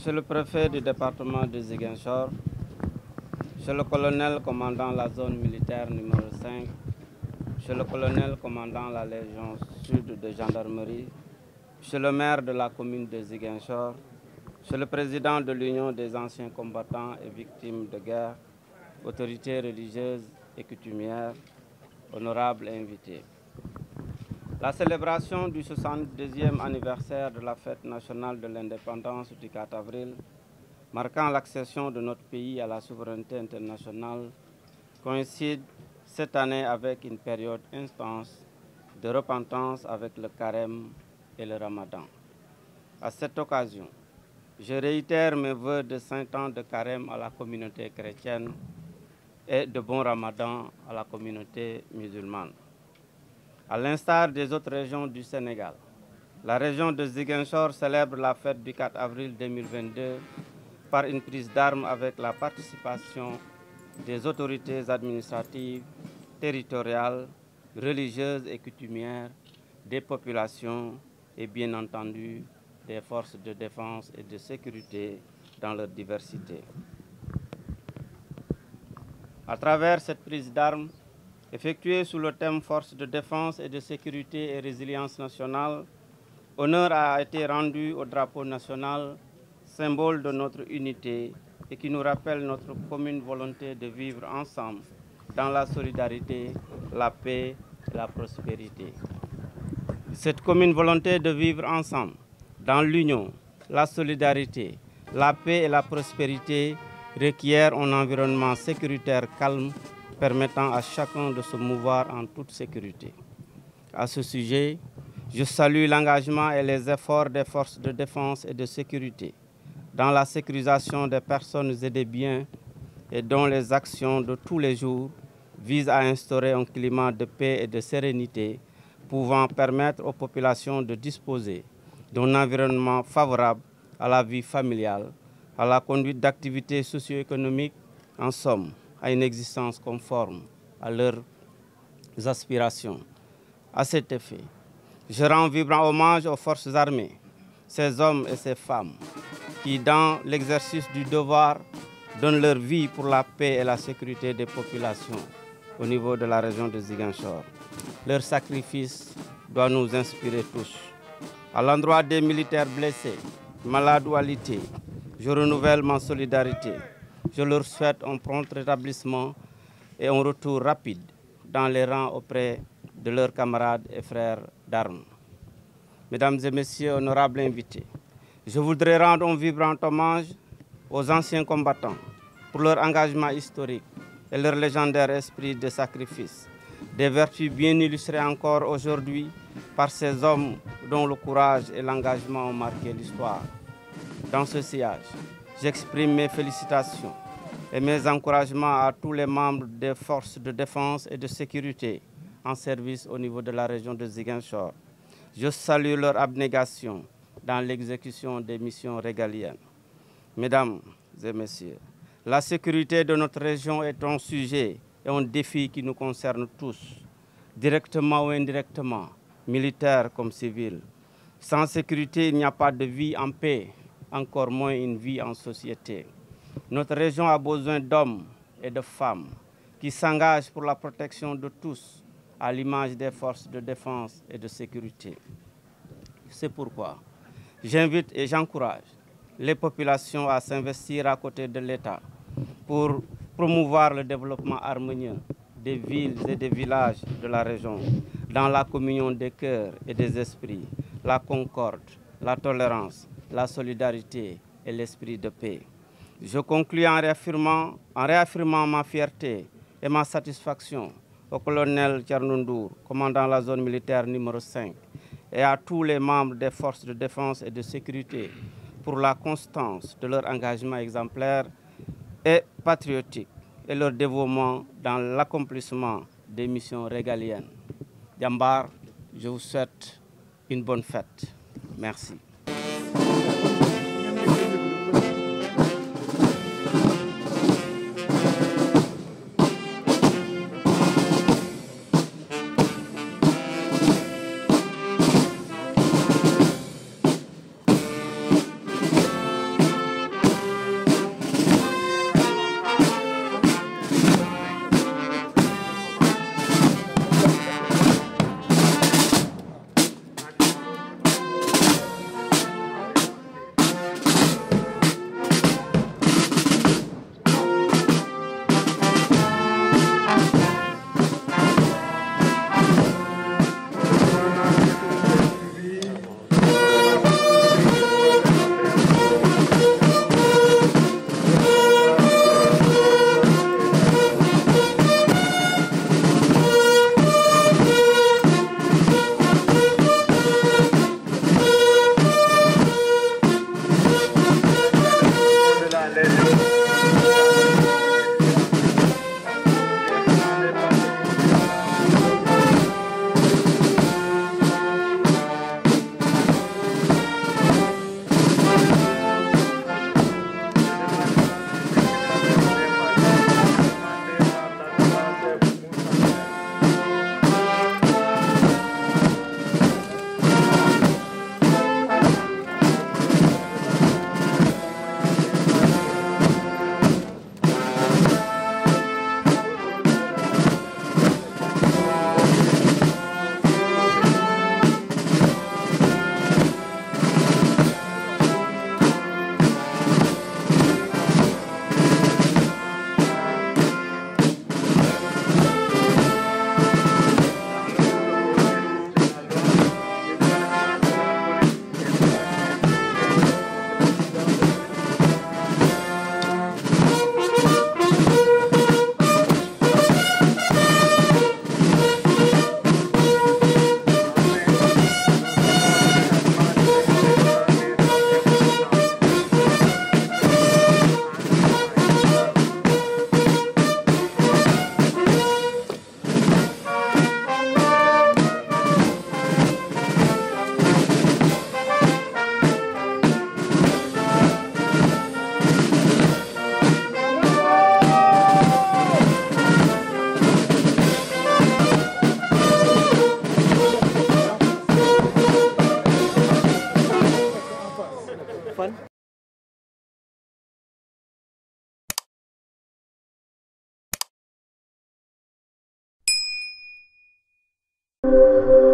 Monsieur le préfet du département de Ziguinchor, Monsieur le colonel commandant la zone militaire numéro 5, Monsieur le colonel commandant la Légion Sud de gendarmerie, Monsieur le maire de la commune de Ziguinchor, Monsieur le président de l'Union des anciens combattants et victimes de guerre, autorités religieuses et coutumières, honorables invités. La célébration du 62e anniversaire de la fête nationale de l'indépendance du 4 avril, marquant l'accession de notre pays à la souveraineté internationale, coïncide cette année avec une période intense de repentance avec le carême et le ramadan. À cette occasion, je réitère mes vœux de 5 ans de carême à la communauté chrétienne et de bon ramadan à la communauté musulmane. À l'instar des autres régions du Sénégal, la région de Ziguinchor célèbre la fête du 4 avril 2022 par une prise d'armes avec la participation des autorités administratives, territoriales, religieuses et coutumières, des populations et bien entendu des forces de défense et de sécurité dans leur diversité. À travers cette prise d'armes, effectuée sous le thème Forces de défense et de sécurité et résilience nationale, honneur a été rendu au drapeau national, symbole de notre unité et qui nous rappelle notre commune volonté de vivre ensemble dans la solidarité, la paix et la prospérité. Cette commune volonté de vivre ensemble dans l'union, la solidarité, la paix et la prospérité requiert un environnement sécuritaire calme permettant à chacun de se mouvoir en toute sécurité. À ce sujet, je salue l'engagement et les efforts des forces de défense et de sécurité dans la sécurisation des personnes et des biens et dont les actions de tous les jours visent à instaurer un climat de paix et de sérénité pouvant permettre aux populations de disposer d'un environnement favorable à la vie familiale, à la conduite d'activités socio-économiques, en somme, à une existence conforme à leurs aspirations. À cet effet, je rends vibrant hommage aux forces armées, ces hommes et ces femmes qui, dans l'exercice du devoir, donnent leur vie pour la paix et la sécurité des populations au niveau de la région de Ziguinchor. Leur sacrifice doit nous inspirer tous. À l'endroit des militaires blessés, malades ou alités, je renouvelle ma solidarité. Je leur souhaite un prompt rétablissement et un retour rapide dans les rangs auprès de leurs camarades et frères d'armes. Mesdames et messieurs, honorables invités, je voudrais rendre un vibrant hommage aux anciens combattants pour leur engagement historique et leur légendaire esprit de sacrifice, des vertus bien illustrées encore aujourd'hui par ces hommes dont le courage et l'engagement ont marqué l'histoire. Dans ce sillage, j'exprime mes félicitations et mes encouragements à tous les membres des forces de défense et de sécurité en service au niveau de la région de Ziguinchor. Je salue leur abnégation dans l'exécution des missions régaliennes. Mesdames et messieurs, la sécurité de notre région est un sujet et un défi qui nous concerne tous, directement ou indirectement, militaires comme civils. Sans sécurité, il n'y a pas de vie en paix, encore moins une vie en société. Notre région a besoin d'hommes et de femmes qui s'engagent pour la protection de tous, à l'image des forces de défense et de sécurité. C'est pourquoi j'invite et j'encourage les populations à s'investir à côté de l'État pour promouvoir le développement harmonieux des villes et des villages de la région, dans la communion des cœurs et des esprits, la concorde, la tolérance, la solidarité et l'esprit de paix. Je conclus en réaffirmant ma fierté et ma satisfaction au colonel Tchernundour, commandant la zone militaire numéro 5, et à tous les membres des forces de défense et de sécurité pour la constance de leur engagement exemplaire et patriotique et leur dévouement dans l'accomplissement des missions régaliennes. Djambar, je vous souhaite une bonne fête. Merci. Thank you.